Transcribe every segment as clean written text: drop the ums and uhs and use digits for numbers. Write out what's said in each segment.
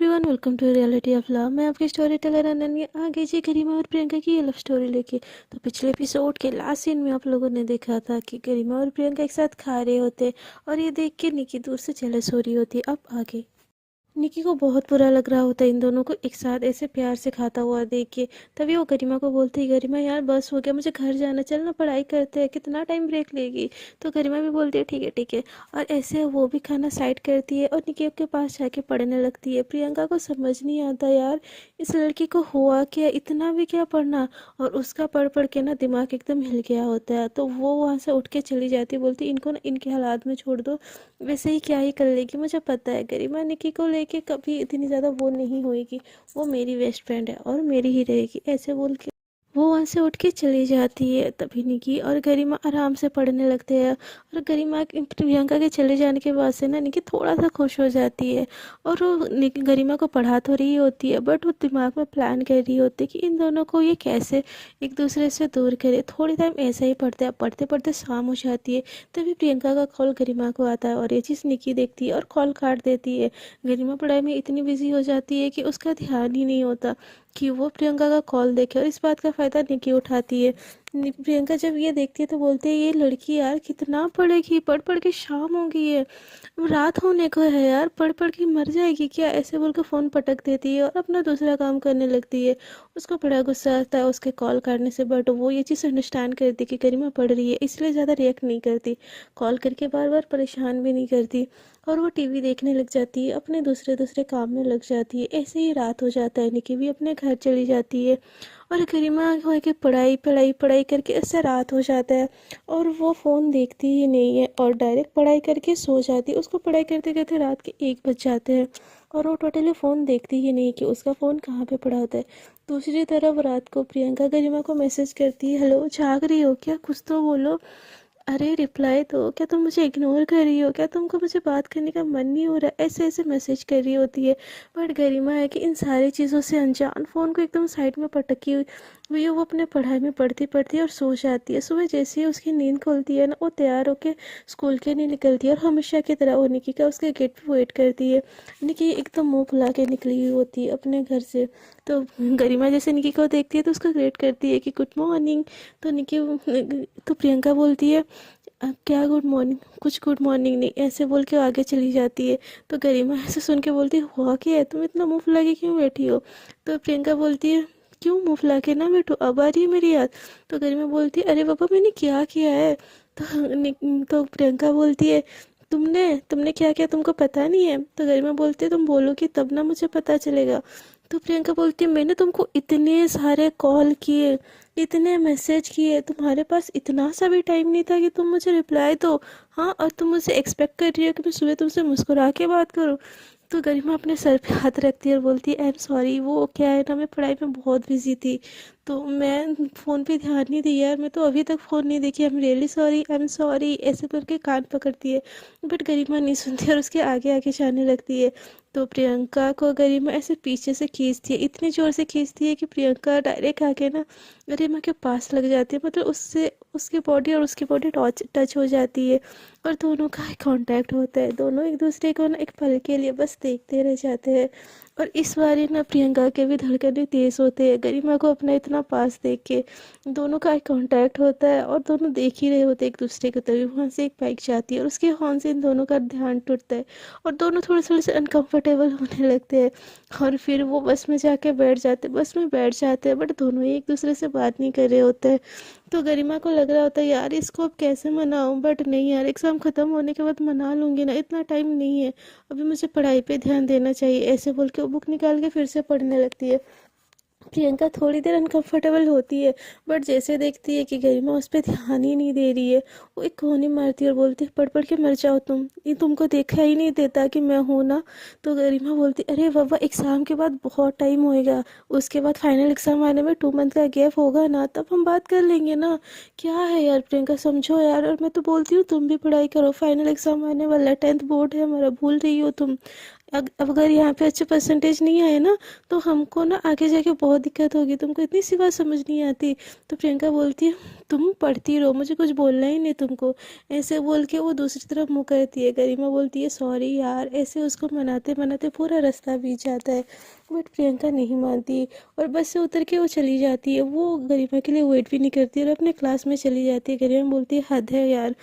Everyone, welcome to reality of love. मैं आपकी story teller Ananya आ गई जी गरिमा और प्रियंका की ये लव स्टोरी लेके। तो पिछले एपिसोड के लास्ट सीन में आप लोगों ने देखा था कि गरिमा और प्रियंका एक साथ खा रहे होते और ये देख के निकी दूर से जेलस हो रही होती। अब आगे निकी को बहुत बुरा लग रहा होता है इन दोनों को एक साथ ऐसे प्यार से खाता हुआ देख के। तभी वो गरिमा को बोलती है, गरिमा यार बस हो गया, मुझे घर जाना, चल ना पढ़ाई करते हैं, कितना टाइम ब्रेक लेगी। तो गरिमा भी बोलती है ठीक है ठीक है। और ऐसे वो भी खाना साइड करती है और निकी के पास जाके पढ़ने लगती है। प्रियंका को समझ नहीं आता यार इस लड़की को हुआ क्या, इतना भी क्या पढ़ना। और उसका पढ़ पढ़ के ना दिमाग एकदम हिल गया होता है। तो वो वहाँ से उठ के चली जाती है, बोलती इनको ना इनके हालात में छोड़ दो, वैसे ही क्या ही कर लेगी, मुझे पता है गरिमा निकी को लेके कभी इतनी ज़्यादा वो नहीं होएगी, वो मेरी बेस्ट फ्रेंड है और मेरी ही रहेगी। ऐसे बोल के वो वहाँ से उठ के चली जाती है। तभी निकी और गरिमा आराम से पढ़ने लगते हैं। और प्रियंका के चले जाने के बाद से ना निकी थोड़ा सा खुश हो जाती है। और वो गरिमा को पढ़ा तो रही होती है बट वो दिमाग में प्लान कर रही होती है कि इन दोनों को ये कैसे एक दूसरे से दूर करे। थोड़ी टाइम ऐसा ही पढ़ते हैं, पढ़ते पढ़ते शाम हो जाती है। तभी प्रियंका का कॉल गरिमा को आता है और ये चीज़ निकी देखती है और कॉल काट देती है। गरिमा पढ़ाई में इतनी बिजी हो जाती है कि उसका ध्यान ही नहीं होता कि वो प्रियंका का कॉल देखे। और इस बात का फ़ायदा निकी उठाती है। प्रियंका जब ये देखती है तो बोलती है ये लड़की यार कितना पढ़ेगी, पढ़ पढ़ के शाम हो गई है, अब रात होने को है यार, पढ़ पढ़ के मर जाएगी क्या। ऐसे बोल के फ़ोन पटक देती है और अपना दूसरा काम करने लगती है। उसको बड़ा गुस्सा आता है उसके कॉल काटने से, बट वो ये चीज़ अंडरस्टैंड करती कि गरिमा पढ़ रही है, इसलिए ज़्यादा रिएक्ट नहीं करती, कॉल करके बार बार परेशान भी नहीं करती। और वो टीवी देखने लग जाती है, अपने दूसरे दूसरे काम में लग जाती है। ऐसे ही रात हो जाता है, निकी भी अपने घर चली जाती है। और गरिमा हो के पढ़ाई पढ़ाई पढ़ाई करके इससे रात हो जाता है और वो फ़ोन देखती ही नहीं है और डायरेक्ट पढ़ाई करके सो जाती है। उसको पढ़ाई करते करते रात के 1 बज जाते हैं और वो टोटली फ़ोन देखती ही नहीं कि उसका फ़ोन कहाँ पे पड़ा होता है। दूसरी तरफ रात को प्रियंका गरिमा को मैसेज करती है, हेलो जाग रही हो क्या, कुछ तो बोलो, अरे रिप्लाई दो, क्या तुम मुझे इग्नोर कर रही हो, क्या तुमको मुझे बात करने का मन नहीं हो रहा। ऐसे ऐसे मैसेज कर रही होती है। बट गरिमा है कि इन सारी चीज़ों से अनजान फ़ोन को एकदम साइड में पटकी हुई है। वो अपने पढ़ाई में पढ़ती पढ़ती और सो जाती है। सुबह जैसे ही उसकी नींद खुलती है ना, वो तैयार होकर स्कूल के लिए निकलती है और हमेशा की तरह वो निकी का उसके गेट पे वेट करती है। निकी एकदम मुंह फुला के निकली हुई होती है अपने घर से। तो गरिमा जैसे निकी को देखती है तो उसको ग्रेट करती है कि गुड मॉर्निंग। तो निकी तो प्रियंका बोलती है, क्या गुड मॉर्निंग, कुछ गुड मॉर्निंग नहीं, ऐसे बोल के आगे चली जाती है। तो गरिमा ऐसे सुन के बोलती है, हुआ क्या है, तुम इतना मुंह फुला के क्यों बैठी हो। तो प्रियंका बोलती है, क्यों मुंह फुला के ना बैठो, अब आ रही है मेरी याद। तो गरिमा बोलती है, अरे पापा मैंने क्या किया है। तो प्रियंका बोलती है, तुमने तुमने क्या किया तुमको पता नहीं है। तो गरिमा बोलती है, तुम बोलोगी तब ना मुझे पता चलेगा। तो प्रियंका बोलती है, मैंने तुमको इतने सारे कॉल किए, इतने मैसेज किए, तुम्हारे पास इतना सा भी टाइम नहीं था कि तुम मुझे रिप्लाई दो। हाँ, और तुम मुझसे एक्सपेक्ट कर रही हो कि मैं सुबह तुमसे मुस्कुरा के बात करूँ। तो गरिमा अपने सर पे हाथ रखती है और बोलती है, आई एम सॉरी, वो क्या है ना, मैं पढ़ाई में बहुत बिजी थी तो मैं फ़ोन पे ध्यान नहीं दी यार, मैं तो अभी तक फ़ोन नहीं देखी, I am really sorry, I am sorry, ऐसे करके कान पकड़ती है। बट गरिमा नहीं सुनती और उसके आगे आगे जाने लगती है। तो प्रियंका को गरिमा ऐसे पीछे से खींचती है, इतनी ज़ोर से खींचती है कि प्रियंका डायरेक्ट आके ना गरिमा के पास लग जाती है, मतलब उससे उसकी बॉडी और उसकी बॉडी टच हो जाती है। और दोनों का कांटेक्ट होता है, दोनों एक दूसरे को ना एक पल के लिए बस देखते रह जाते हैं। और इस बार ना प्रियंका के भी धड़कने तेज़ होते हैं गरिमा को अपना इतना पास देख के। दोनों का आई कांटेक्ट होता है और दोनों देख ही रहे होते हैं एक दूसरे को। तभी वहाँ से एक बाइक जाती है और उसके हॉर्न से इन दोनों का ध्यान टूटता है और दोनों थोड़े थोड़े से अनकंफर्टेबल होने लगते हैं। और फिर वो बस में जाके बैठ जाते, बस में बैठ जाते हैं, बट दोनों ही एक दूसरे से बात नहीं कर रहे होते हैं। तो गरिमा को लग रहा होता है यार इसको अब कैसे मनाऊं, बट नहीं यार, एग्ज़ाम ख़त्म होने के बाद मना लूँगी ना, इतना टाइम नहीं है, अभी मुझे पढ़ाई पे ध्यान देना चाहिए। ऐसे बोल के वो बुक निकाल के फिर से पढ़ने लगती है। प्रियंका थोड़ी देर अनकंफर्टेबल होती है, बट जैसे देखती है कि गरिमा उस पर ध्यान ही नहीं दे रही है, वो एक कोहनी मारती है और बोलती है, पढ़ पढ़ के मर जाओ तुम, ये तुमको देखा ही नहीं देता कि मैं हूँ ना। तो गरिमा बोलती, अरे बाबा एग्ज़ाम के बाद बहुत टाइम होएगा, उसके बाद फाइनल एग्ज़ाम आने में 2 मंथ का गैप होगा ना, तब हम बात कर लेंगे ना। क्या है यार प्रियंका, समझो यार। और मैं तो बोलती हूँ तुम भी पढ़ाई करो, फाइनल एग्ज़ाम आने वाला है, 10th बोर्ड है हमारा, भूल रही हो तुम। अगर यहाँ पे अच्छे परसेंटेज नहीं आए ना तो हमको ना आगे जाके बहुत दिक्कत होगी, तुमको इतनी सी बात समझ नहीं आती। तो प्रियंका बोलती है तुम पढ़ती रहो, मुझे कुछ बोलना ही नहीं तुमको। ऐसे बोल के वो दूसरी तरफ मुँह करती है। गरिमा बोलती है सॉरी यार, ऐसे उसको मनाते मनाते पूरा रास्ता बीत जाता है। बट प्रियंका नहीं मानती और बस से उतर के वो चली जाती है। वो गरिमा के लिए वेट भी नहीं करती और अपने क्लास में चली जाती है। गरिमा बोलती है हद है यार,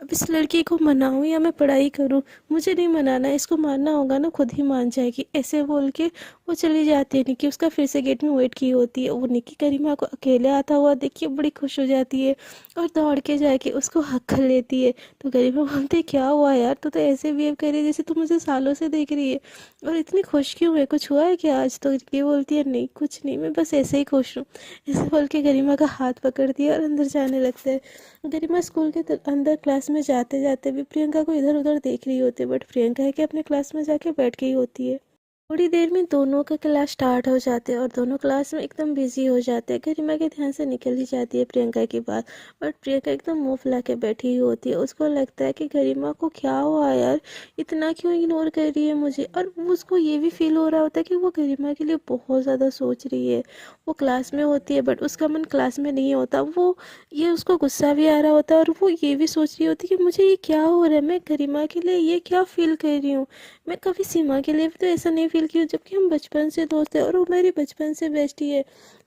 अब इस लड़की को मनाऊं या मैं पढ़ाई करूं? मुझे नहीं मनाना, इसको मानना होगा ना खुद ही मान जाएगी। ऐसे बोल के वो चली जाती है। निक्की उसका फिर से गेट में वेट की होती है। वो निक्की करीमा को अकेले आता हुआ देख के बड़ी खुश हो जाती है और दौड़ के जाके उसको हक कर लेती है। तो करीमा बोलती है क्या हुआ यार, तू तो ऐसे बिहेव कर रही है जैसे तू मुझे सालों से देख रही है, और इतनी खुश क्यों है, कुछ हुआ है क्या आज? तो ये बोलती है नहीं कुछ नहीं, मैं बस ऐसे ही खुश हूँ। ऐसे बोल के गरिमा का हाथ पकड़ती है और अंदर जाने लगता है। गरिमा स्कूल के अंदर क्लास में जाते जाते भी प्रियंका को इधर उधर देख रही होती है, बट प्रियंका है कि अपने क्लास में जाके बैठ गई होती है। थोड़ी देर में दोनों का क्लास स्टार्ट हो जाते हैं और दोनों क्लास में एकदम बिजी हो जाते हैं। गरिमा के ध्यान से निकल ही जाती है प्रियंका की बात, बट प्रियंका एकदम मुंह फुला के बैठी हुई होती है। उसको लगता है कि गरिमा को क्या हुआ यार, इतना क्यों इग्नोर कर रही है मुझे। और उसको ये भी फील हो रहा होता है कि वो गरिमा के लिए बहुत ज़्यादा सोच रही है। वो क्लास में होती है बट उसका मन क्लास में नहीं होता। वो ये उसको गुस्सा भी आ रहा होता है और वो ये भी सोच रही होती है कि मुझे ये क्या हो रहा है, मैं गरिमा के लिए ये क्या फील कर रही हूँ। मैं कभी सीमा के लिए भी तो ऐसा नहीं फील की, जबकि हम बचपन से दोस्त हैं और वो मेरी बचपन से बेस्टी है।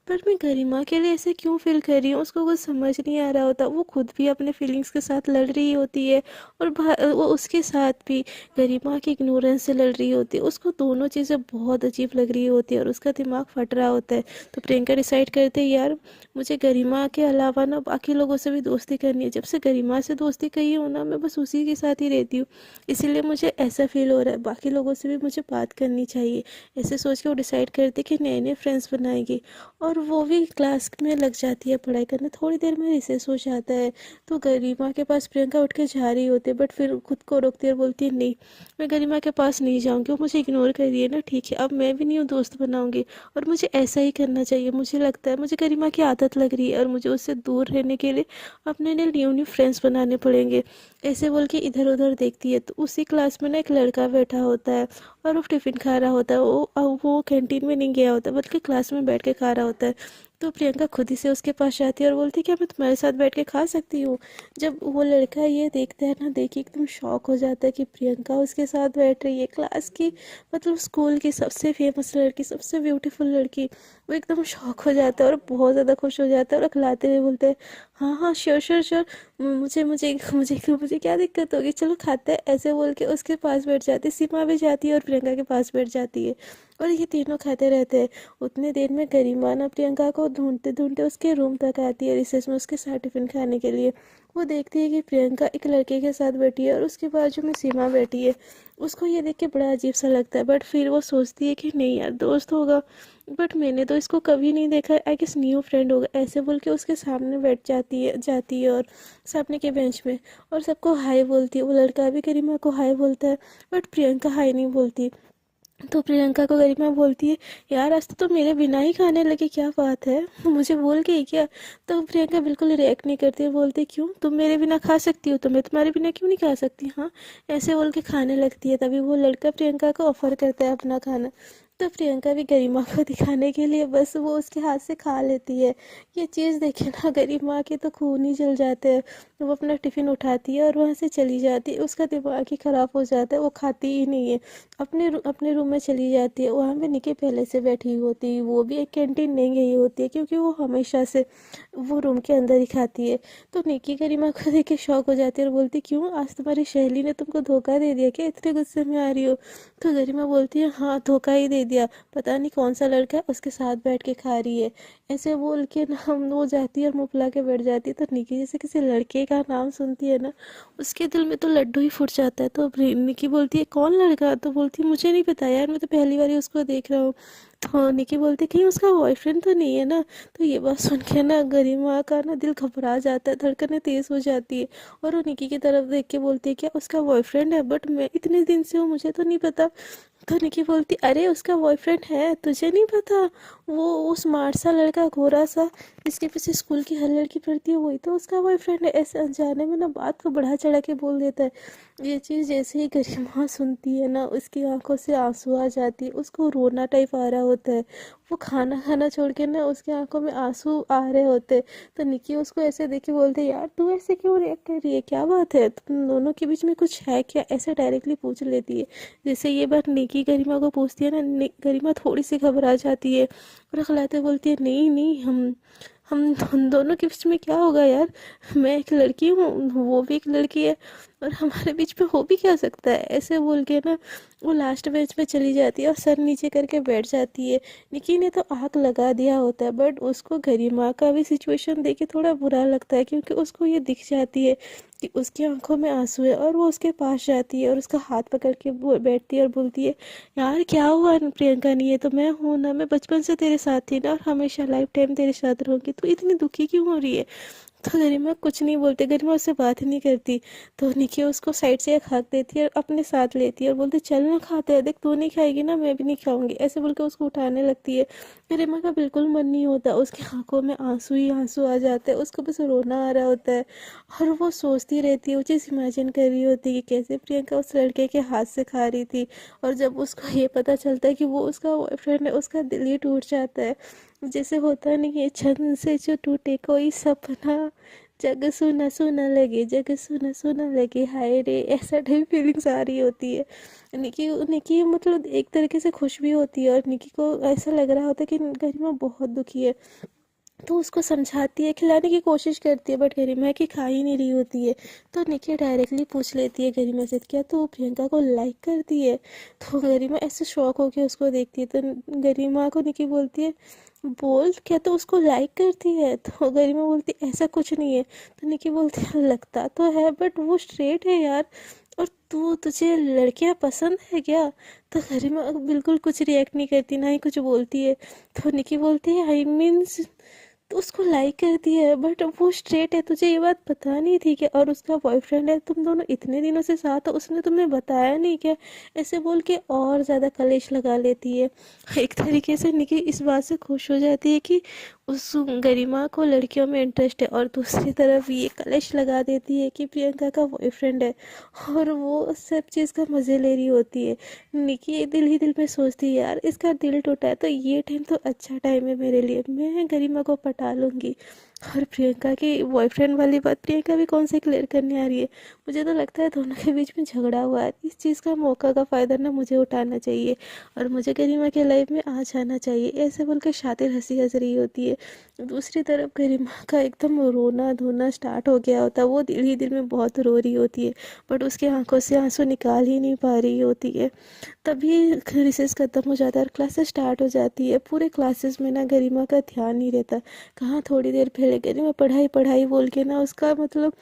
पर मैं गरिमा के लिए ऐसे क्यों फील कर रही हूँ, उसको कुछ समझ नहीं आ रहा होता। वो खुद भी अपने फीलिंग्स के साथ लड़ रही होती है और वो उसके साथ भी गरिमा की इग्नोरेंस से लड़ रही होती है। उसको दोनों चीज़ें बहुत अजीब लग रही होती है और उसका दिमाग फट रहा होता है। तो प्रियंका डिसाइड करते हैं यार मुझे गरिमा के अलावा ना बाकी लोगों से भी दोस्ती करनी है। जब से गरिमा से दोस्ती कही हो ना, मैं बस उसी के साथ ही रहती हूँ, इसीलिए मुझे ऐसा फील हो रहा है। बाकी लोगों से भी मुझे बात करनी चाहिए। ऐसे सोच के वो डिसाइड करते कि नए नए फ्रेंड्स बनाएगी और वो भी क्लास में लग जाती है पढ़ाई करने। थोड़ी देर में रिसेस हो जाता है तो गरिमा के पास प्रियंका उठ के जा रही होती है, बट फिर खुद को रोकती है और बोलती है नहीं, मैं गरिमा के पास नहीं जाऊँगी, वो मुझे इग्नोर कर रही है ना, ठीक है अब मैं भी नहीं हूँ दोस्त बनाऊँगी और मुझे ऐसा ही करना चाहिए। मुझे लगता है मुझे गरिमा की आदत लग रही है और मुझे उससे दूर रहने के लिए अपने लिए न्यू न्यू फ्रेंड्स बनाने पड़ेंगे। ऐसे बोल के इधर उधर देखती है तो उसी क्लास में ना एक लड़का बैठा होता है और वो टिफ़िन खा रहा होता है। वो कैंटीन में नहीं गया होता बल्कि क्लास में बैठ के खा रहा होता है। तो प्रियंका खुद ही से उसके पास जाती है और बोलती है क्या मैं तुम्हारे साथ बैठ के खा सकती हूँ? जब वो लड़का ये देखता है ना, देखिए एकदम शॉक हो जाता है कि प्रियंका उसके साथ बैठ रही है, क्लास की मतलब स्कूल की सबसे फेमस लड़की, सबसे ब्यूटीफुल लड़की। वो एकदम शॉक हो जाता है और बहुत ज़्यादा खुश हो जाता है और खिलाते हुए बोलते हैं हाँ हाँ श्योर श्योर श्योर, मुझे मुझे मुझे मुझे क्या दिक्कत होगी, चलो खाते हैं। ऐसे बोल के उसके पास बैठ जाती है। सीमा भी जाती है और प्रियंका के पास बैठ जाती है और ये तीनों खाते रहते हैं। उतने देर में गरिमा ना प्रियंका को ढूंढते ढूंढते उसके रूम तक आती है रिसेस में उसके साथ टिफिन खाने के लिए। वो देखती है कि प्रियंका एक लड़के के साथ बैठी है और उसके बाजू में सीमा बैठी है। उसको ये देख के बड़ा अजीब सा लगता है, बट फिर वो सोचती है कि नहीं यार दोस्त होगा, बट मैंने तो इसको कभी नहीं देखा, आई गेस न्यू फ्रेंड होगा। ऐसे बोल के उसके सामने बैठ जाती है और सामने के बेंच में और सबको हाय बोलती है। वो लड़का भी गरिमा को हाय बोलता है बट प्रियंका हाय नहीं बोलती। तो प्रियंका को गरिमा बोलती है यार आज तो तुम मेरे बिना ही खाने लगे, क्या बात है, मुझे भूल गई क्या? तो प्रियंका बिल्कुल रिएक्ट नहीं करती, बोलती क्यों तुम मेरे बिना खा सकती हो तो मैं तुम्हारे बिना क्यों नहीं खा सकती, हाँ। ऐसे बोल के खाने लगती है। तभी वो लड़का प्रियंका को ऑफर करता है अपना खाना। तो प्रियंका भी गरिमा को दिखाने के लिए बस वो उसके हाथ से खा लेती है। ये चीज़ देखे ना गरिमा के तो खून ही जल जाते हैं। वो अपना टिफ़िन उठाती है और वहाँ से चली जाती है। उसका दिमाग ही ख़राब हो जाता है, वो खाती ही नहीं है। अपने रूम में चली जाती है। वहाँ पे निकी पहले से बैठी हुई होती है, वो भी एक कैंटीन नहीं गई होती है क्योंकि वो हमेशा से वो रूम के अंदर ही खाती है। तो निकी गरिमा को देख के शॉक हो जाती है और बोलती क्यों आज तुम्हारी सहेली ने तुमको धोखा दे दिया क्या, इतने गुस्से में आ रही हो? तो गरिमा बोलती है हाँ धोखा ही दे दिया, पता नहीं कौन सा लड़का है उसके साथ बैठ के खा रही है। ऐसे बोल के ना हम वो जाती है और मुँह फुला के बैठ जाती है। तो निकी जैसे किसी लड़के का नाम सुनती है ना, उसके दिल में तो लड्डू ही फूट जाता है। तो अब निकी बोलती है कौन लड़का? तो बोलती है मुझे नहीं पता यार, मैं तो पहली बार ही उसको देख रहा हूँ। तो निकी बोलती है कहीं उसका बॉयफ्रेंड तो नहीं है ना? तो ये बात सुन के ना गरिमा का ना दिल घबरा जाता है, धड़कनें तेज हो जाती है और वो निकी की तरफ देख के बोलती है क्या उसका बॉयफ्रेंड है? बट मैं इतने दिन से हूँ, मुझे तो नहीं पता। तो निकी बोलती, अरे उसका बॉयफ्रेंड है, तुझे नहीं पता? वो स्मार्ट सा लड़का, गोरा सा, जिसके पीछे स्कूल की हर लड़की पढ़ती है, वही तो उसका बॉयफ्रेंड है। ऐसे अनजाने में ना बात को बढ़ा चढ़ा के बोल देता है। ये चीज़ जैसे ही गरिमा सुनती है ना, उसकी आंखों से आंसू आ जाती है, उसको रोना टाइप आ रहा होता है। वो खाना खाना छोड़ के ना उसकी आंखों में आंसू आ रहे होते हैं। तो निकी उसको ऐसे देख के बोलते, यार तू ऐसे क्यों रिएक्ट कर रही है, क्या बात है, तुम दोनों के बीच में कुछ है क्या? ऐसे डायरेक्टली पूछ लेती है। जैसे ये बात निकी गरिमा को पूछती है ना, गरिमा थोड़ी सी घबरा जाती है और खिलाते बोलती है, नहीं नहीं, हम दोनों के बीच में क्या होगा यार? मैं एक लड़की हूँ, वो भी एक लड़की है, और हमारे बीच में हो भी क्या सकता है? ऐसे बोल के ना वो लास्ट बेंच पे चली जाती है और सर नीचे करके बैठ जाती है। निकी ने तो आग लगा दिया होता है, बट उसको गरिमा का भी सिचुएशन देख के थोड़ा बुरा लगता है, क्योंकि उसको ये दिख जाती है कि उसकी आंखों में आंसू है, और वो उसके पास जाती है और उसका हाथ पकड़ के बैठती है और बोलती है, यार क्या हुआ प्रियंका? नहीं, ये तो मैं हूँ ना, मैं बचपन से तेरे साथ थी ना, और हमेशा लाइफ टाइम तेरे साथ रहूंगी, तू इतनी दुखी क्यों हो रही है? तो गरिमा कुछ नहीं बोलती, गरिमा उससे बात ही नहीं करती। तो निकी उसको साइड से एक हक देती है और अपने साथ लेती है और बोलती, चल ना खाते हैं, देख तू नहीं खाएगी ना, मैं भी नहीं खाऊंगी, ऐसे बोल के उसको उठाने लगती है। गरिमा का बिल्कुल मन नहीं होता, उसकी आंखों में आंसू ही आंसू आ जाते हैं, उसको बस रोना आ रहा होता है। और वो सोचती रहती है, वो चीज़ इमेजिन कर रही होती है कि कैसे प्रियंका उस लड़के के हाथ से खा रही थी। और जब उसको ये पता चलता है कि वो उसका बॉयफ्रेंड है, उसका दिल ही टूट जाता है। जैसे होता नहीं है, छन से जो टूटे कोई सपना, जग सुना सुना लगे, जग सुना सुना लगे, हाय रे, ऐसा टाइप फीलिंग्स आ रही होती है। निकी निकी मतलब एक तरीके से खुश भी होती है, और निकी को ऐसा लग रहा होता है कि गरिमा बहुत दुखी है। तो उसको समझाती है, खिलाने की कोशिश करती है, बट गरिमा की खा ही नहीं रही होती है। तो निकी डायरेक्टली पूछ लेती है गरिमा से, क्या तू प्रियंका को लाइक करती है? तो गरिमा ऐसे शॉक होकर उसको देखती है। तो गरिमा को निकी बोलती है, बोल, क्या तो उसको लाइक करती है? तो गरिमा बोलती, ऐसा कुछ नहीं है। तो निकी बोलती है, लगता तो है, बट वो स्ट्रेट है यार, और तुझे लड़कियां पसंद है क्या? तो गरिमा बिल्कुल कुछ रिएक्ट नहीं करती, ना ही कुछ बोलती है। तो निकी बोलती है, आई मीन्स तो उसको लाइक करती है, बट वो स्ट्रेट है, तुझे ये बात पता नहीं थी क्या? और उसका बॉयफ्रेंड है, तुम दोनों इतने दिनों से साथ हो, उसने तुम्हें बताया नहीं क्या? ऐसे बोल के और ज़्यादा कलेश लगा लेती है। एक तरीके से निकी इस बात से खुश हो जाती है कि उस गरिमा को लड़कियों में इंटरेस्ट है, और दूसरी तरफ ये कलेश लगा देती है कि प्रियंका का बॉयफ्रेंड है, और वो सब चीज़ का मज़े ले रही होती है। निकी दिल ही दिल में सोचती है, यार इसका दिल टूटा है तो ये टाइम तो अच्छा टाइम है मेरे लिए, मैं गरिमा को पटा लूँगी। और प्रियंका की बॉयफ्रेंड वाली बात प्रियंका भी कौन से क्लियर करने आ रही है? मुझे तो लगता है दोनों के बीच में झगड़ा हुआ है, इस चीज़ का मौका का फ़ायदा ना मुझे उठाना चाहिए, और मुझे गरिमा के लाइफ में आ जाना चाहिए, ऐसे बोल के शातिर हंसी हंस रही होती है। दूसरी तरफ गरिमा का एकदम रोना धोना स्टार्ट हो गया होता है, वो दिल ही दिल में बहुत रो रही होती है, बट उसकी आंखों से आंसू निकाल ही नहीं पा रही होती है। तभी रिसेस ख़त्म हो जाता है और क्लासेस स्टार्ट हो जाती है। पूरे क्लासेस में ना गरिमा का ध्यान नहीं रहता, कहाँ थोड़ी देर पहले गरिमा पढ़ाई पढ़ाई बोल के ना उसका मतलब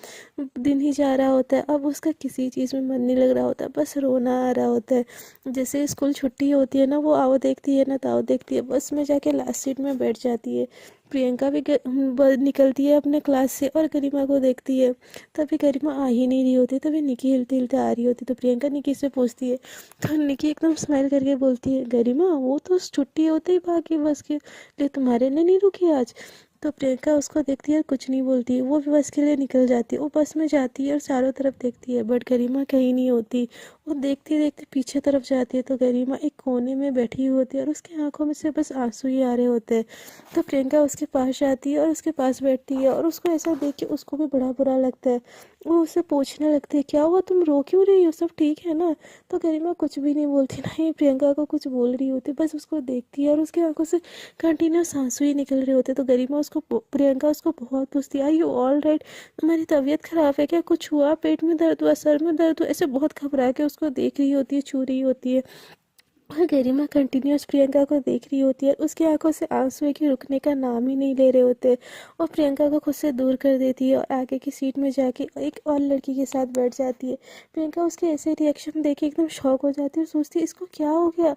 दिन ही जा रहा होता है, अब उसका किसी चीज़ में मन नहीं लग रहा होता, बस रोना आ रहा होता है। जैसे स्कूल छुट्टी होती है ना, वो आओ देखती है ना ताओ देखती है, बस में जाके लास्ट सीट में बैठ जाती है। प्रियंका भी निकलती है अपने क्लास से और गरिमा को देखती है। तभी गरिमा आ ही नहीं रही होती, तभी निकी हिलते हिलते आ रही होती, तो प्रियंका निकी से पूछती है। तो निकी एकदम स्माइल करके बोलती है, गरिमा वो तो छुट्टी होते ही भागी बस के लिए, तुम्हारे लिए नहीं रुकी आज? तो प्रियंका उसको देखती है, कुछ नहीं बोलती, वो भी बस के लिए निकल जाती है। वो बस में जाती है और चारों तरफ देखती है, बट गरिमा कहीं नहीं होती। वो देखती देखती पीछे तरफ जाती है, तो गरिमा एक कोने में बैठी हुई होती है और उसकी आंखों में से बस आंसू ही आ रहे होते हैं। तो प्रियंका उसके पास जाती है और उसके पास बैठती है, और उसको ऐसा देख के उसको भी बड़ा बुरा लगता है। वो उससे पूछने लगती है, क्या हुआ, तुम रो क्यों रही हो, सब ठीक है ना? तो गरिमा कुछ भी नहीं बोलती, ना ही प्रियंका को कुछ बोल रही होती, बस उसको देखती है और उसकी आंखों से कंटिन्यूस आंसू ही निकल रहे होते। तो गरिमा उसको प्रियंका उसको बहुत पूछती है, आर यू ऑल राइट? तुम्हारी तबीयत खराब है क्या, कुछ हुआ, पेट में दर्द हुआ, सर में दर्द हुआ? ऐसे बहुत घबरा के उसको देख रही होती है, छू रही होती है। और गरिमा कंटिन्यूस प्रियंका को देख रही होती है। उसकी आंखों से आंसू है कि रुकने का नाम ही नहीं ले रहे होते। और प्रियंका को खुद से दूर कर देती है और आगे की सीट में जाके एक और लड़की के साथ बैठ जाती है। प्रियंका उसके ऐसे रिएक्शन देख के एकदम शॉक हो जाती है और सोचती है इसको क्या हो गया,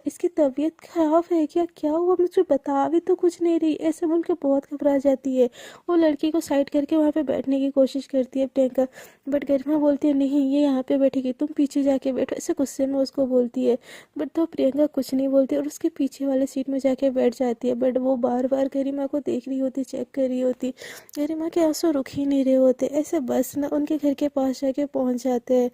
इसकी तबीयत खराब है क्या, क्या हुआ, मुझे बता भी तो कुछ नहीं रही। ऐसे बोल के बहुत घबरा जाती है। वो लड़की को साइड करके वहाँ पे बैठने की कोशिश करती है प्रियंका, बट गरिमा बोलती है नहीं, ये यहाँ पे बैठेगी, तुम पीछे जाके बैठो, ऐसे गुस्से में उसको बोलती है। बट तो प्रियंका कुछ नहीं बोलती और उसके पीछे वाले सीट में जाके बैठ जाती है। बट वो बार बार गरिमा को देख रही होती, चेक कर रही होती। गरिमा के आंसू रुक ही नहीं रहे होते। ऐसे बस ना उनके घर के पास जाके पहुंच जाते हैं।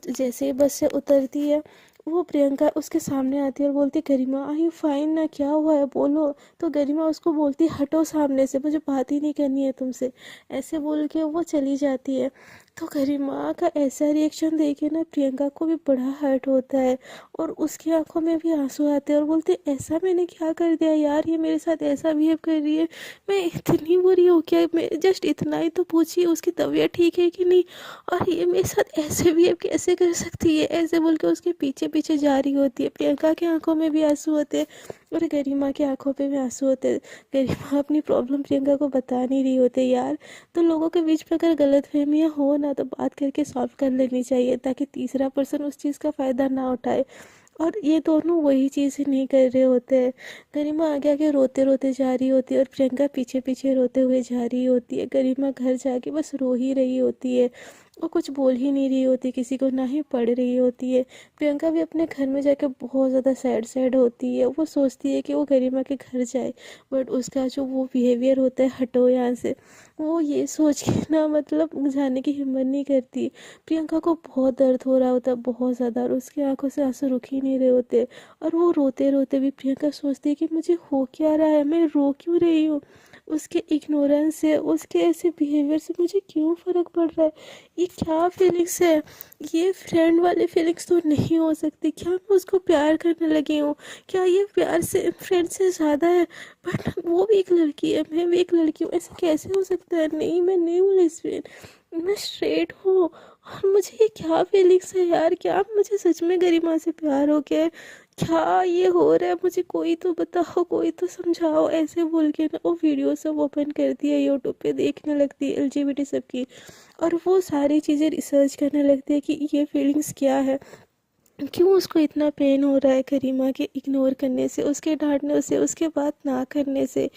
जैसे ही बस से उतरती है, वो प्रियंका उसके सामने आती है और बोलती गरिमा आई यू फाइन ना, क्या हुआ है बोलो। तो गरिमा उसको बोलती हटो सामने से, मुझे बात ही नहीं करनी है तुमसे। ऐसे बोल के वो चली जाती है। तो गरिमा का ऐसा रिएक्शन देखे ना प्रियंका को भी बड़ा हर्ट होता है और उसकी आंखों में भी आंसू आते हैं और बोलते ऐसा मैंने क्या कर दिया यार, ये मेरे साथ ऐसा बिहेव कर रही है, मैं इतनी बुरी हूँ क्या, मैं जस्ट इतना ही तो पूछी उसकी तबीयत ठीक है कि नहीं, और ये मेरे साथ ऐसे बिहेव कैसे कर सकती है। ऐसे बोल के उसके पीछे पीछे जा रही होती है। प्रियंका की आंखों में भी आंसू होते हैं और गरिमा की आंखों पे भी आंसू होते हैं। गरिमा अपनी प्रॉब्लम प्रियंका को बता नहीं रही होती यार। तो लोगों के बीच में अगर गलतफहमियां हो ना तो बात करके सॉल्व कर लेनी चाहिए, ताकि तीसरा पर्सन उस चीज़ का फ़ायदा ना उठाए। और ये दोनों वही चीज़ नहीं कर रहे होते हैं। गरिमा आगे आगे रोते रोते जा रही होती है और प्रियंका पीछे पीछे रोते हुए जा रही होती है। गरिमा घर जाके बस रो ही रही होती है। वो कुछ बोल ही नहीं रही होती किसी को, ना ही पढ़ रही होती है। प्रियंका भी अपने घर में जाकर बहुत ज़्यादा सैड सैड होती है। वो सोचती है कि वो गरिमा के घर जाए, बट उसका जो वो बिहेवियर होता है हटो यहाँ से, वो ये सोच के ना मतलब जाने की हिम्मत नहीं करती। प्रियंका को बहुत दर्द हो रहा होता है, बहुत ज़्यादा, और उसकी आंखों से आंसू रुक ही नहीं रहे होते। और वो रोते रोते भी प्रियंका सोचती है कि मुझे हो क्या रहा है, मैं रो क्यों रही हूँ। उसके इग्नोरेंस से, उसके ऐसे बिहेवियर से मुझे क्यों फ़र्क पड़ रहा है, ये क्या फीलिंग्स है, ये फ्रेंड वाली फीलिंग्स तो नहीं हो सकती। क्या मैं उसको प्यार करने लगी हूँ, क्या ये प्यार से फ्रेंड से ज़्यादा है। बट वो भी एक लड़की है, मैं भी एक लड़की हूँ, ऐसा कैसे हो सकता है। नहीं, मैं नहीं हूँ लेस्बियन, मैं स्ट्रेट हूँ। और मुझे ये क्या फीलिंग्स है यार, क्या मुझे सच में गरिमा से प्यार हो गया है, क्या ये हो रहा है, मुझे कोई तो बताओ, कोई तो समझाओ। ऐसे बोल के ना वो वीडियो सब ओपन करती है, यूट्यूब पे देखने लगती है एलजीबीटी सब की। और वो सारी चीज़ें रिसर्च करने लगती है कि ये फीलिंग्स क्या है, क्यों उसको इतना पेन हो रहा है गरिमा के इग्नोर करने से, उसके डांटने से, उसके बात ना करने से।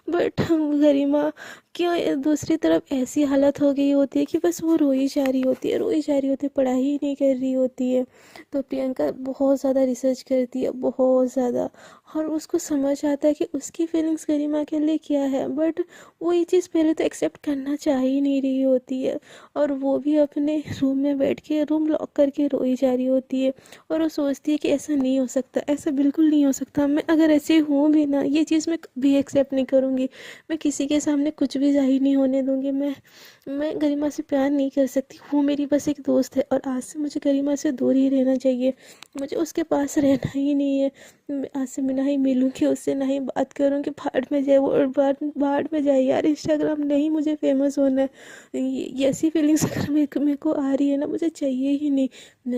बट गरिमा क्यों दूसरी तरफ ऐसी हालत हो गई होती है कि बस वो रोई जा रही होती है, रोई जा रही होती है, पढ़ाई ही नहीं कर रही होती है। तो प्रियंका बहुत ज़्यादा रिसर्च करती है, बहुत ज़्यादा, और उसको समझ आता है कि उसकी फीलिंग्स गरिमा के लिए क्या है। बट वो ये चीज़ पहले तो एक्सेप्ट करना चाह ही नहीं रही होती है, और वो भी अपने रूम में बैठ के रूम लॉक करके रोई जा रही होती है। और वो सोचती है कि ऐसा नहीं हो सकता, ऐसा बिल्कुल नहीं हो सकता, मैं अगर ऐसे हूँ भी ना, ये चीज़ मैं कभी एक्सेप्ट नहीं करूँगी, मैं किसी के सामने कुछ भी जाहिर नहीं होने दूँगी। मैं गरिमा से प्यार नहीं कर सकती, वो मेरी बस एक दोस्त है और आज से मुझे गरिमा से दूर ही रहना चाहिए, मुझे उसके पास रहना ही नहीं है। मैं आज से मैं ना ही मिलूँगी उससे, ना ही बात करूँगी, भाड़ में जाए वो, और भाड़ में जाए यार, इंस्टाग्राम नहीं, मुझे फेमस होना है। ये ऐसी फीलिंग्स अगर मेरे को आ रही है ना, मुझे चाहिए ही नहीं।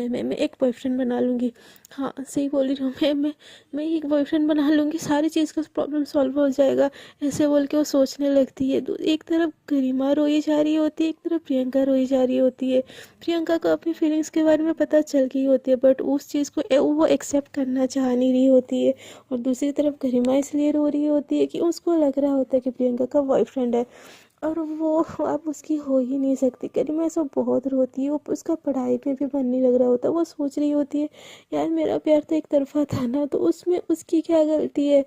मैं एक बॉयफ्रेंड बना लूँगी। हाँ सही बोल रही हूँ, मैं एक बॉयफ्रेंड बना लूँगी, सारी चीज़ का प्रॉब्लम सॉल्व हो जाएगा। ऐसे बोल के वो सोचने लगती है। एक तरफ गरिमा रोई जा रही होती है, एक तरफ प्रियंका रोई जा रही होती है। प्रियंका को अपनी फीलिंग्स के बारे में पता चल गई होती है, बट उस चीज़ को वो एक्सेप्ट करना चाह नहीं रही होती है। और दूसरी तरफ गरिमा इसलिए रो रही होती है कि उसको लग रहा होता है कि प्रियंका का बॉयफ्रेंड है, और वो अब उसकी हो ही नहीं सकती। गरिमा ऐसा बहुत रोती है, वो उसका पढ़ाई में भी मन नहीं लग रहा होता। वो सोच रही होती है यार, मेरा प्यार तो एक तरफा था ना, तो उसमें उसकी क्या गलती है,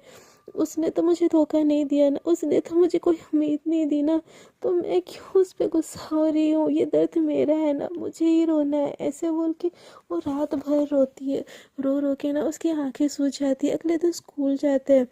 उसने तो मुझे धोखा नहीं दिया ना, उसने तो मुझे कोई उम्मीद नहीं दी ना, तो मैं क्यों उस पर गुस्सा हो रही हूँ, ये दर्द मेरा है ना, मुझे ही रोना है। ऐसे बोल के वो रात भर रोती है। रो रो के ना उसकी आंखें सूज जाती है। अगले दिन स्कूल जाते हैं,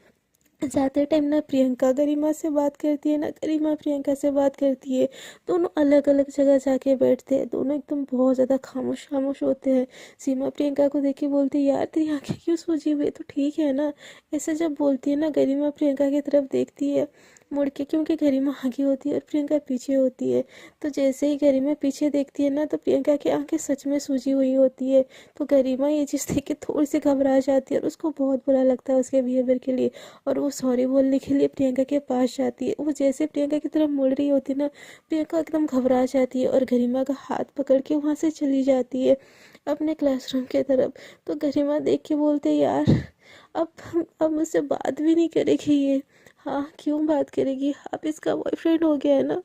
जाते टाइम ना प्रियंका गरिमा से बात करती है, ना गरिमा प्रियंका से बात करती है। दोनों अलग अलग जगह जाके बैठते हैं, दोनों एकदम बहुत ज़्यादा खामोश खामोश होते हैं। सीमा प्रियंका को देख के बोलती है यार तेरी आंखें क्यों सूजी हुई है, तो ठीक है ना। ऐसे जब बोलती है ना, गरिमा प्रियंका की तरफ देखती है, मुड़ के, क्योंकि गरिमा आगे होती है और प्रियंका पीछे होती है। तो जैसे ही गरिमा पीछे देखती है ना, तो प्रियंका की आंखें सच में सूजी हुई होती है। तो गरिमा ये चीज़ देख के थोड़ी सी घबरा जाती है और उसको बहुत बुरा लगता है उसके बिहेवियर के लिए, और वो सॉरी बोलने के लिए प्रियंका के पास जाती है। वो जैसे प्रियंका की तरफ मुड़ रही होती है ना, प्रियंका एकदम घबरा जाती है और गरिमा का हाथ पकड़ के वहाँ से चली जाती है अपने क्लासरूम के तरफ। तो गरिमा देख के बोलते, यार अब मुझसे बात भी नहीं करेगी ये। हाँ, क्यों बात करेगी, अब इसका बॉयफ्रेंड हो गया है ना,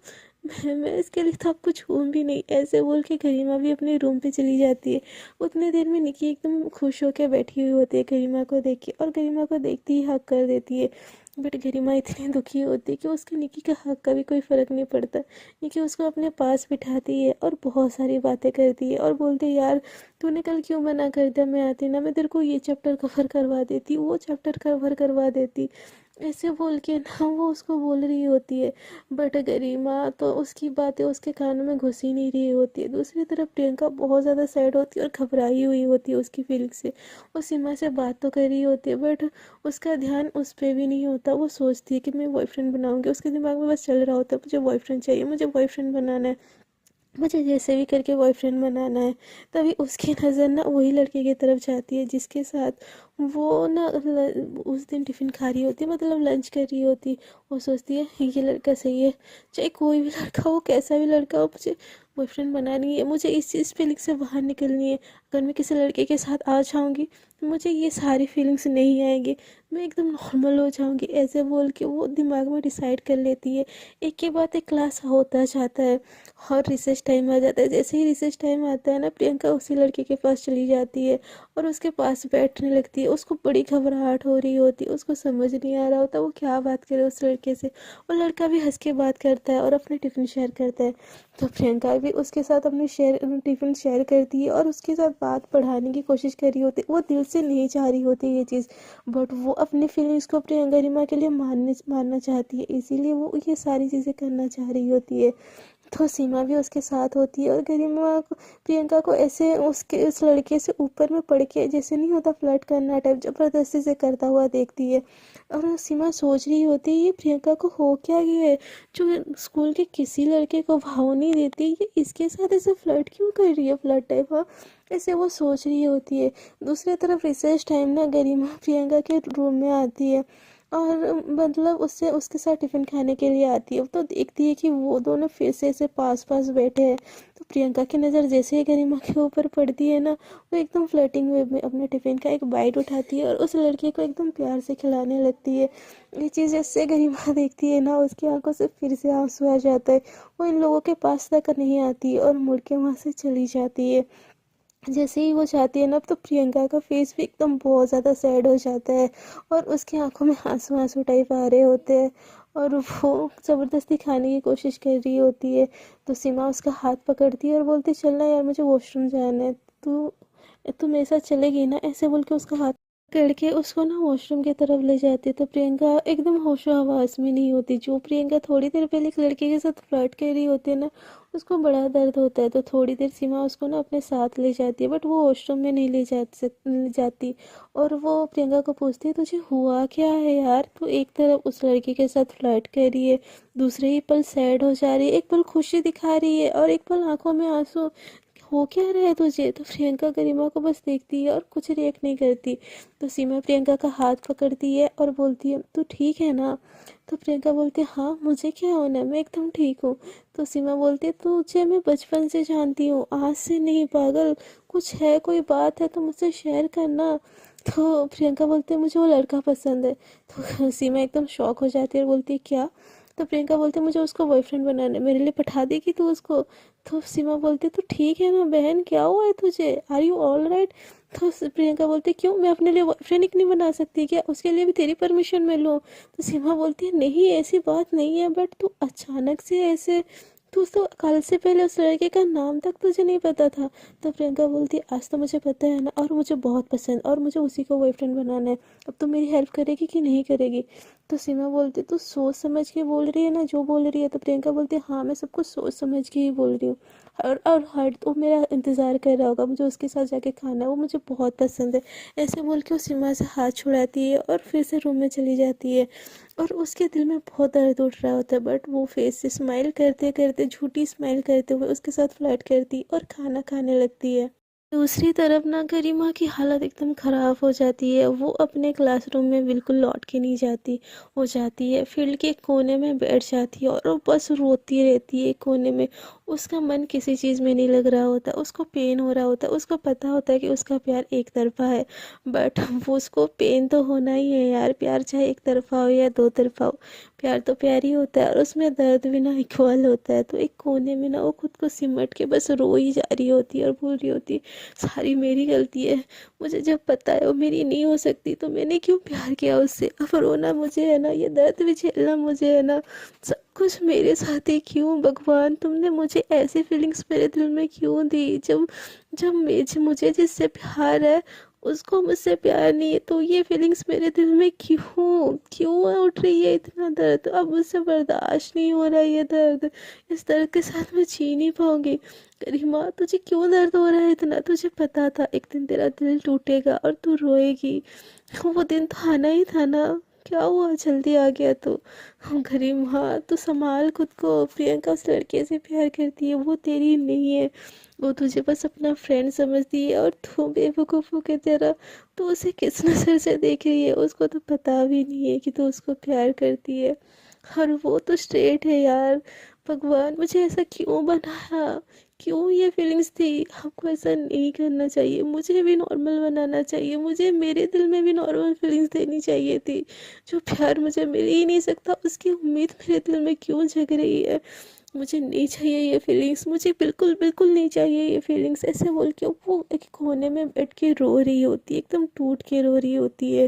मैं इसके लिए तो अब कुछ हूँ भी नहीं। ऐसे बोल के गरिमा भी अपने रूम पे चली जाती है। उतने देर में निकी एकदम खुश होकर बैठी हुई होती है गरिमा को देख के, और गरिमा को देखती ही हक कर देती है। बट गरिमा इतनी दुखी होती है कि उसके निकी का हक का भी कोई फ़र्क नहीं पड़ता। निकी उसको अपने पास बिठाती है और बहुत सारी बातें करती है और बोलती है, यार तूने कल क्यों मना कर दिया, मैं आती ना, मैं तेरे को ये चैप्टर कवर करवा देती, वो चैप्टर कवर करवा देती। ऐसे बोल के ना वो उसको बोल रही होती है। बट गरिमा तो उसकी बातें उसके कानों में घुस ही नहीं रही होती है। दूसरी तरफ प्रियंका बहुत ज़्यादा सैड होती है और घबराई हुई होती है उसकी फीलिंग से। वो सीमा से बात तो कर रही होती है, बट उसका ध्यान उस पर भी नहीं होता। वो सोचती है कि मैं बॉयफ्रेंड बनाऊंगी, उसके दिमाग में बस चल रहा होता है मुझे बॉयफ्रेंड चाहिए, मुझे बॉयफ्रेंड बनाना है, मुझे जैसे भी करके बॉयफ्रेंड बनाना है। तभी उसकी नज़र ना वही लड़के की तरफ जाती है जिसके साथ वो ना उस दिन टिफ़िन खा रही होती है, मतलब लंच कर रही होती। वो सोचती है ये लड़का सही है, चाहे कोई भी लड़का हो, कैसा भी लड़का हो, मुझे बॉयफ्रेंड बनानी है, मुझे इस चीज़ फीलिंग से बाहर निकलनी है। अगर मैं किसी लड़के के साथ आ जाऊँगी तो मुझे ये सारी फीलिंग्स नहीं आएंगी, मैं एकदम नॉर्मल हो जाऊँगी। ऐसे बोल के वो दिमाग में डिसाइड कर लेती है। एक के बाद एक क्लास होता जाता है और रिसेस टाइम आ जाता है। जैसे ही रिसेस टाइम आता है ना, प्रियंका उसी लड़के के पास चली जाती है और उसके पास बैठने लगती है। उसको बड़ी घबराहट हो रही होती है, उसको समझ नहीं आ रहा होता वो क्या बात करे उस लड़के से। वो लड़का भी हंस के बात करता है और अपने टिफ़िन शेयर करता है। तो प्रियंका भी उसके साथ अपनी टिफ़िन शेयर करती है और उसके साथ बात बढ़ाने की कोशिश कर रही होती है। वो दिल से नहीं चाह रही होती ये चीज़, बट वो अपनी फीलिंग्स को प्रियंका गरिमा के लिए मानना चाहती है, इसीलिए वो ये सारी चीज़ें करना चाह रही होती है। तो सीमा भी उसके साथ होती है और गरिमा को, प्रियंका को ऐसे उसके उस लड़के से ऊपर में पड़ के, जैसे नहीं होता फ्लर्ट करना टाइप, ज़बरदस्ती से करता हुआ देखती है। और सीमा सोच रही होती है ये प्रियंका को हो क्या गया है, जो स्कूल के किसी लड़के को भाव नहीं देती, ये इसके साथ ऐसे फ्लर्ट क्यों कर रही है, फ्लर्ट टाइप। हाँ, ऐसे वो सोच रही होती है। दूसरी तरफ रिसेस टाइम ना, गरिमा प्रियंका के रूम में आती है और मतलब उससे उसके साथ टिफ़िन खाने के लिए आती है। तो देखती है कि वो दोनों फिर से ऐसे पास पास बैठे हैं। तो प्रियंका की नज़र जैसे ही गरिमा के ऊपर पड़ती है ना, वो एकदम फ्लर्टिंग वे में अपने टिफ़िन का एक बाइट उठाती है और उस लड़के को एकदम प्यार से खिलाने लगती है। ये चीज़ जैसे गरिमा देखती है ना, उसकी आंखों से फिर से आंसू आ जाता है। वो इन लोगों के पास तक नहीं आती और मुड़ के वहाँ से चली जाती है। जैसे ही वो जाती है ना, तो प्रियंका का फेस भी एकदम बहुत ज़्यादा सैड हो जाता है और उसकी आंखों में आंसू आंसू टाइप आ रहे होते हैं और वो ज़बरदस्ती खाने की कोशिश कर रही होती है। तो सीमा उसका हाथ पकड़ती है और बोलती, चलना यार, मुझे वॉशरूम जाना है, तू तू मेरे साथ चलेगी ना, ऐसे बोल के उसका हाथ पकड़ के उसको ना वॉशरूम की तरफ ले जाती है। तो प्रियंका एकदम होशो हवास में नहीं होती। जो प्रियंका थोड़ी देर पहले एक लड़के के साथ फ्लर्ट कर रही होती है ना, उसको बड़ा दर्द होता है। तो थोड़ी देर सीमा उसको ना अपने साथ ले जाती है, बट वो वॉशरूम में नहीं ले जाती। और वो प्रियंका को पूछती है, तुझे हुआ क्या है यार, तू एक तरफ उस लड़के के साथ फ्लर्ट कर रही है, दूसरे ही पल सैड हो जा रही है, एक पल खुशी दिखा रही है और एक पल आंखों में आंसू, हो क्या रहा है तुझे। तो प्रियंका गरिमा को बस देखती है और कुछ रिएक्ट नहीं करती। तो सीमा प्रियंका का हाथ पकड़ती है और बोलती है, तू ठीक है ना। तो प्रियंका बोलती है, हाँ मुझे क्या होना है, मैं एकदम ठीक हूँ। तो सीमा बोलती है, तुझे मैं बचपन से जानती हूँ, आज से नहीं पागल, कुछ है, कोई बात है तो मुझसे शेयर करना। तो प्रियंका बोलती है, मुझे वो लड़का पसंद है। तो सीमा एकदम शॉक हो जाती है और बोलती है, क्या। तो प्रियंका बोलती है, मुझे उसको बॉयफ्रेंड बनाना है, मेरे लिए पठा देगी तू उसको। तो सीमा बोलती है, तू ठीक है ना बहन, क्या हुआ है तुझे, आर यू ऑल राइट। तो प्रियंका बोलती है, क्यों, मैं अपने लिए बॉयफ्रेंड नहीं बना सकती क्या, उसके लिए भी तेरी परमिशन मैं लूँ। तो सीमा बोलती है, नहीं ऐसी बात नहीं है, बट तू अचानक से ऐसे, तू तो कल से पहले उस लड़के का नाम तक तुझे नहीं पता था। तो प्रियंका बोलती है, आज तो मुझे पता है ना, और मुझे बहुत पसंद, और मुझे उसी को बॉयफ्रेंड बनाना है। अब तो मेरी हेल्प करेगी कि नहीं करेगी। तो सीमा बोलती, तू सोच समझ के बोल रही है ना जो बोल रही है। तो प्रियंका बोलती है, हाँ मैं सब कुछ सोच समझ के ही बोल रही हूँ। और हर तो मेरा इंतज़ार कर रहा होगा, मुझे उसके साथ जाके खाना है, वो मुझे बहुत पसंद है। ऐसे बोल के वो सीमा से हाथ छुड़ाती है और फिर से रूम में चली जाती है। और उसके दिल में बहुत दर्द उठ रहा होता है, बट वो फेस से स्माइल करते करते, झूठी स्माइल करते हुए उसके साथ फ्लर्ट करती और खाना खाने लगती है। दूसरी तरफ ना गरिमा की हालत एकदम ख़राब हो जाती है। वो अपने क्लासरूम में बिल्कुल लौट के नहीं जाती। वो जाती है फील्ड के कोने में बैठ जाती है और वो बस रोती रहती है कोने में। उसका मन किसी चीज़ में नहीं लग रहा होता, उसको पेन हो रहा होता है। उसको पता होता है कि उसका प्यार एक तरफा है, बट वो उसको पेन तो होना ही है यार। प्यार चाहे एक तरफा हो या दो तरफा हो, प्यार तो प्यार ही होता है और उसमें दर्द भी ना इक्वल होता है। तो एक कोने में ना वो खुद को सिमट के बस रो ही जा रही होती है और बोल रही होती है, सारी मेरी गलती है। मुझे जब पता है वो मेरी नहीं हो सकती तो मैंने क्यों प्यार किया उससे। अब रोना मुझे है ना, ये दर्द भी झेलना मुझे है ना, सब कुछ मेरे साथ ही क्यों। भगवान तुमने मुझे ऐसी फीलिंग्स मेरे दिल में क्यों दी। जब जब मुझे जिससे प्यार है उसको मुझसे प्यार नहीं है, तो ये फीलिंग्स मेरे दिल में क्यों क्यों उठ रही है इतना दर्द। अब मुझसे बर्दाश्त नहीं हो रहा है ये दर्द। इस दर्द के साथ मैं जी नहीं पाऊंगी। गरिमा तुझे क्यों दर्द हो रहा है इतना। तुझे पता था एक दिन तेरा दिल टूटेगा और तू रोएगी। वो दिन तो आना ही था ना। क्या हुआ जल्दी आ गया तो। गरिमा तू संभाल खुद को। प्रियंका उस लड़के से प्यार करती है, वो तेरी नहीं है। वो तुझे बस अपना फ्रेंड समझती है और तू बेवकूफ़ों की तरह तू उसे किस नज़र से देख रही है। उसको तो पता भी नहीं है कि तू उसको प्यार करती है। और वो तो स्ट्रेट है यार। भगवान मुझे ऐसा क्यों बनाया। क्यों ये फीलिंग्स थी। आपको ऐसा नहीं करना चाहिए, मुझे भी नॉर्मल बनाना चाहिए। मुझे मेरे दिल में भी नॉर्मल फीलिंग्स देनी चाहिए थी। जो प्यार मुझे मिल ही नहीं सकता उसकी उम्मीद मेरे दिल में क्यों जग रही है। मुझे नहीं चाहिए ये फीलिंग्स, मुझे बिल्कुल बिल्कुल नहीं चाहिए ये फीलिंग्स। ऐसे बोल के वो एक कोने में बैठ के रो रही होती है, एकदम टूट के रो रही होती है।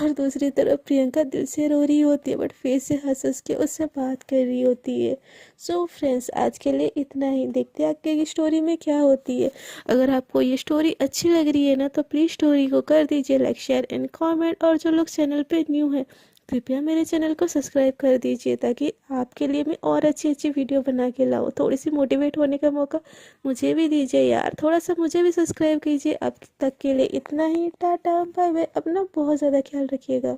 और दूसरी तरफ प्रियंका दिल से रो रही होती है, बट फेस से हंस हंस के उससे बात कर रही होती है। सो फ्रेंड्स आज के लिए इतना ही। देखते हैं आगे की स्टोरी में क्या होती है। अगर आपको ये स्टोरी अच्छी लग रही है ना तो प्लीज़ स्टोरी को कर दीजिए लाइक शेयर एंड कमेंट। और जो लोग चैनल पे न्यू हैं कृपया मेरे चैनल को सब्सक्राइब कर दीजिए, ताकि आपके लिए मैं और अच्छी अच्छी वीडियो बना के लाऊँ। थोड़ी सी मोटिवेट होने का मौका मुझे भी दीजिए यार, थोड़ा सा मुझे भी सब्सक्राइब कीजिए। अब तक के लिए इतना ही। Tata bye bye. अपना बहुत ज़्यादा ख्याल रखिएगा।